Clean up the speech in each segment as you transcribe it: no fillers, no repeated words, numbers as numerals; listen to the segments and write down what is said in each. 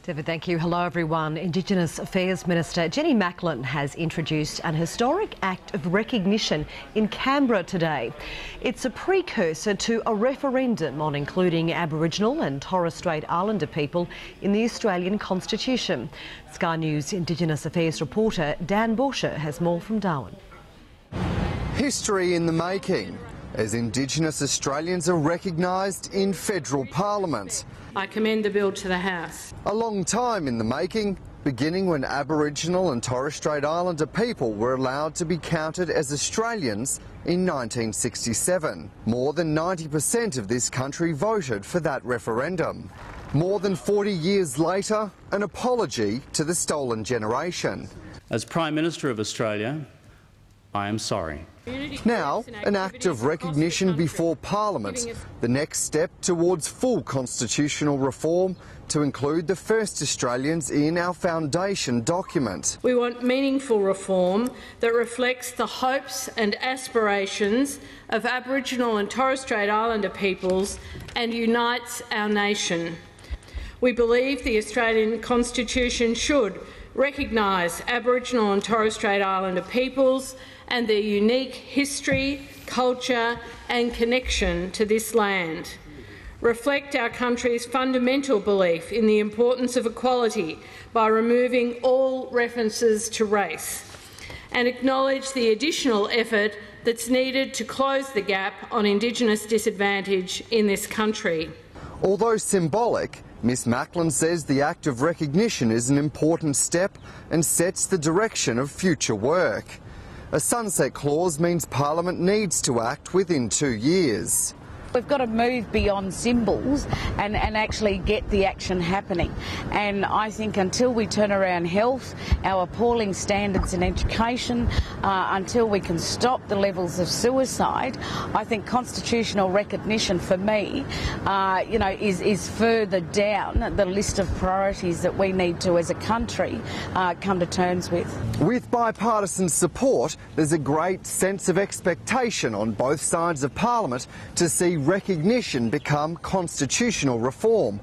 David, thank you. Hello, everyone. Indigenous Affairs Minister Jenny Macklin has introduced an historic act of recognition in Canberra today. It's a precursor to a referendum on including Aboriginal and Torres Strait Islander people in the Australian Constitution. Sky News Indigenous Affairs reporter Dan Borscher has more from Darwin. History in the making, as Indigenous Australians are recognised in federal parliament. I commend the bill to the House. A long time in the making, beginning when Aboriginal and Torres Strait Islander people were allowed to be counted as Australians in 1967. More than 90% of this country voted for that referendum. More than 40 years later, an apology to the stolen generation. As Prime Minister of Australia, I am sorry. Now, an act of recognition before Parliament, the next step towards full constitutional reform to include the first Australians in our foundation document. We want meaningful reform that reflects the hopes and aspirations of Aboriginal and Torres Strait Islander peoples and unites our nation. We believe the Australian Constitution should recognise Aboriginal and Torres Strait Islander peoples and their unique history, culture and connection to this land, reflect our country's fundamental belief in the importance of equality by removing all references to race, and acknowledge the additional effort that's needed to close the gap on Indigenous disadvantage in this country. Although symbolic, Ms Macklin says the act of recognition is an important step and sets the direction of future work. A sunset clause means Parliament needs to act within 2 years. We've got to move beyond symbols and actually get the action happening. And I think until we turn around health, our appalling standards in education, until we can stop the levels of suicide, I think constitutional recognition for me, is further down the list of priorities that we need to, as a country, come to terms with. With bipartisan support, there's a great sense of expectation on both sides of Parliament to see recognition become constitutional reform.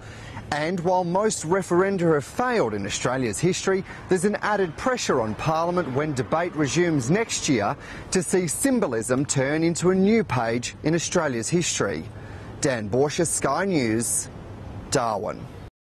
And while most referenda have failed in Australia's history, there's an added pressure on Parliament when debate resumes next year to see symbolism turn into a new page in Australia's history. Dan Borscher, Sky News, Darwin.